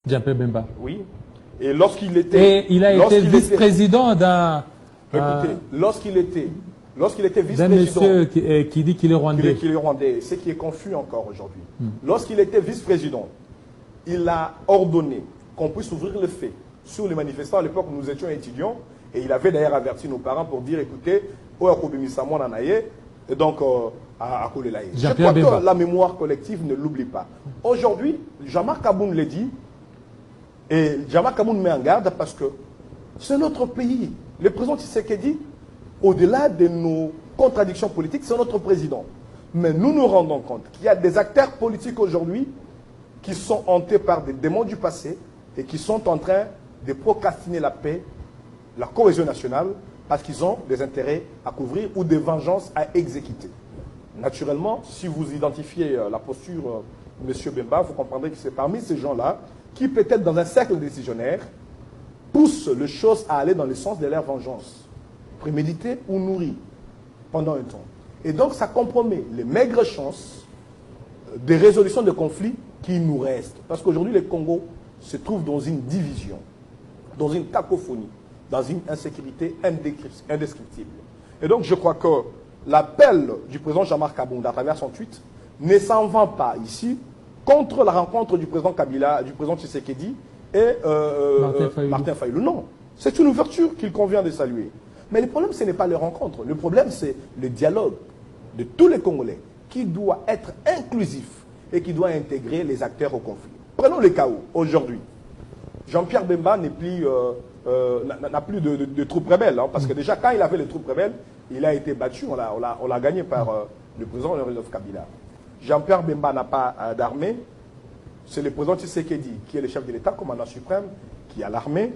Jean-Pierre Bemba. Oui. Et lorsqu'il était... Et il a été vice-président d'un... Écoutez, lorsqu'il était vice-président... D'un monsieur qui dit qu'il est rwandais. Qu'il est rwandais, ce qui est confus encore aujourd'hui. Lorsqu'il était vice-président, il a ordonné qu'on puisse ouvrir le fait sur les manifestants. À l'époque, nous étions étudiants, et il avait d'ailleurs averti nos parents pour dire, écoutez, et donc à Kolelaye. Je crois que la mémoire collective ne l'oublie pas. Aujourd'hui, Jean-Marc Aboun l'a dit, et Jean-Marc Aboun met en garde parce que c'est notre pays. Le président Tshisekedi, au-delà de nos contradictions politiques, c'est notre président. Mais nous nous rendons compte qu'il y a des acteurs politiques aujourd'hui qui sont hantés par des démons du passé et qui sont en train de procrastiner la paix, la cohésion nationale, parce qu'ils ont des intérêts à couvrir ou des vengeances à exécuter. Naturellement, si vous identifiez la posture de M. Bemba, vous comprendrez que c'est parmi ces gens-là qui, peut-être dans un cercle décisionnaire, poussent les choses à aller dans le sens de leur vengeance, préméditée ou nourrie, pendant un temps. Et donc, ça compromet les maigres chances de résolution de conflits qui nous restent. Parce qu'aujourd'hui, le Congo se trouve dans une division, dans une cacophonie, dans une insécurité indescriptible. Et donc, je crois que l'appel du président Jean-Marc Aboun à travers son tweet ne s'en vend pas ici contre la rencontre du président Kabila, du président Tshisekedi et Martin Fayulu. Non, c'est une ouverture qu'il convient de saluer. Mais le problème, ce n'est pas les rencontres. Le problème, c'est le dialogue de tous les Congolais qui doit être inclusif et qui doit intégrer les acteurs au conflit. Prenons le cas où, aujourd'hui, Jean-Pierre Bemba n'a plus de troupes rebelles. Hein, parce que déjà, quand il avait les troupes rebelles, il a été battu, on l'a gagné par le président Laurent Kabila. Jean-Pierre Bemba n'a pas d'armée. C'est le président Tshisekedi qui est le chef de l'État, commandant suprême, qui a l'armée.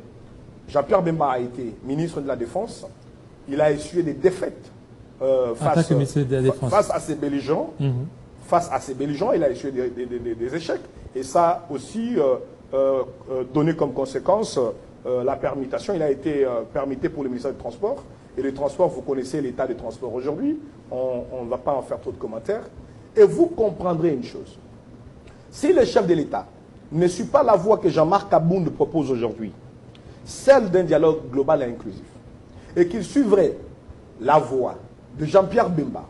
Jean-Pierre Bemba a été ministre de la Défense. Il a essuyé des défaites face à ses belligérants. Face à ses belligérants, il a essuyé des échecs. Et ça a aussi donné comme conséquence la permutation. Il a été permuté pour le ministère des Transports. Et les transports, vous connaissez l'état des transports aujourd'hui. On ne va pas en faire trop de commentaires. Et vous comprendrez une chose. Si le chef de l'État ne suit pas la voie que Jean-Marc Aboun propose aujourd'hui, celle d'un dialogue global et inclusif, et qu'il suivrait la voie de Jean-Pierre Bemba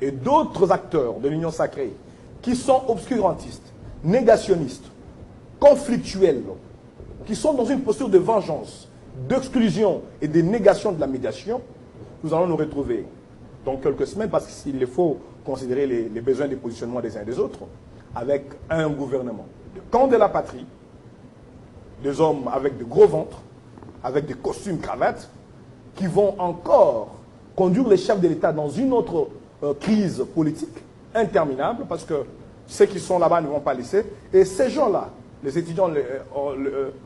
et d'autres acteurs de l'Union sacrée qui sont obscurantistes, négationnistes, conflictuels, qui sont dans une posture de vengeance, d'exclusion et de négation de la médiation, nous allons nous retrouver dans quelques semaines, parce qu'il faut considérer les besoins de positionnement des uns et des autres, avec un gouvernement de camp de la patrie, des hommes avec de gros ventres, avec des costumes cravates, qui vont encore conduire les chefs de l'État dans une autre crise politique interminable, parce que ceux qui sont là-bas ne vont pas laisser. Et ces gens-là, les étudiants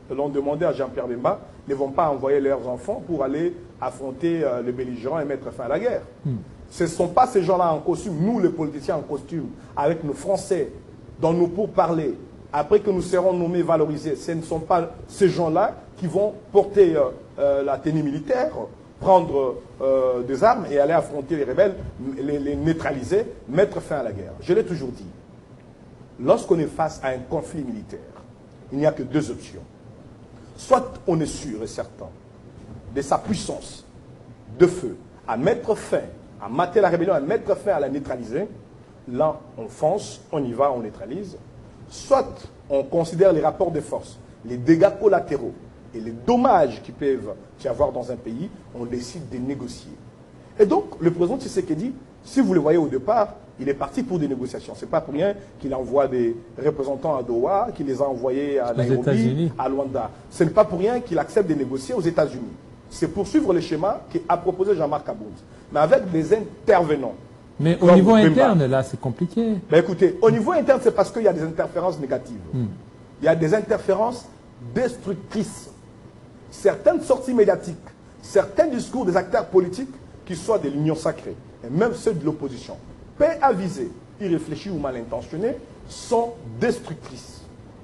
l'ont demandé à Jean-Pierre Bemba, ne vont pas envoyer leurs enfants pour aller affronter les belligérants et mettre fin à la guerre. Ce ne sont pas ces gens-là en costume, nous les politiciens en costume, avec nos Français, dans nos pourparlers, après que nous serons nommés, valorisés, ce ne sont pas ces gens-là qui vont porter la tenue militaire, prendre des armes et aller affronter les rebelles, les neutraliser, mettre fin à la guerre. Je l'ai toujours dit, lorsqu'on est face à un conflit militaire, il n'y a que deux options. Soit on est sûr et certain de sa puissance de feu à mettre fin, à mater la rébellion, à mettre fin, à la neutraliser. Là, on fonce, on y va, on neutralise. Soit on considère les rapports de force, les dégâts collatéraux et les dommages qui peuvent y avoir dans un pays, on décide de négocier. Et donc, le président Tshisekedi, si vous le voyez au départ, il est parti pour des négociations. Ce n'est pas pour rien qu'il envoie des représentants à Doha, qu'il les a envoyés à Nairobi, à Luanda. Ce n'est pas pour rien qu'il accepte de négocier aux États-Unis. C'est pour suivre le schéma qu'a proposé Jean-Marc Aboun, mais avec des intervenants. Mais au niveau interne, là, c'est compliqué. Ben écoutez, au niveau interne, c'est parce qu'il y a des interférences négatives. Il y a des interférences destructrices. Certaines sorties médiatiques, certains discours des acteurs politiques, qui soient de l'Union sacrée, et même ceux de l'opposition, peu avisés, irréfléchis ou mal intentionnés, sont destructrices.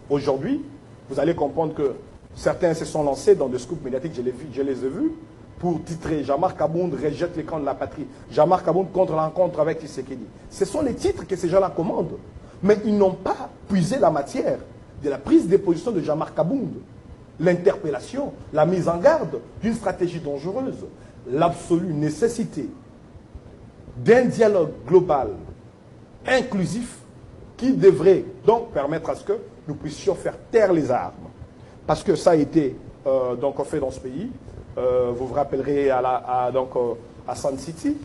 Aujourd'hui, vous allez comprendre que certains se sont lancés dans des scoops médiatiques, je les ai vus, pour titrer Jean-Marc Aboun rejette les camps de la patrie, Jean-Marc Aboun contre l'encontre avec Tshisekedi. Ce sont les titres que ces gens-là commandent. Mais ils n'ont pas puisé la matière de la prise de position de Jean-Marc Abound, l'interpellation, la mise en garde d'une stratégie dangereuse, l'absolue nécessité d'un dialogue global, inclusif, qui devrait donc permettre à ce que nous puissions faire taire les armes. Parce que ça a été donc fait dans ce pays. Vous vous rappellerez à Sun City,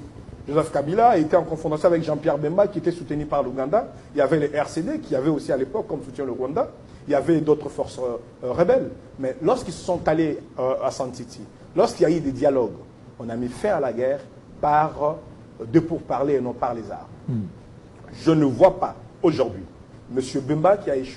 Joseph Kabila était en confrontation avec Jean-Pierre Bemba qui était soutenu par l'Ouganda. Il y avait les RCD qui avaient aussi à l'époque comme soutien le Rwanda. Il y avait d'autres forces rebelles. Mais lorsqu'ils se sont allés à Sun City, lorsqu'il y a eu des dialogues, on a mis fin à la guerre par de pourparlers et non par les armes. Je ne vois pas aujourd'hui M. Bemba qui a échoué.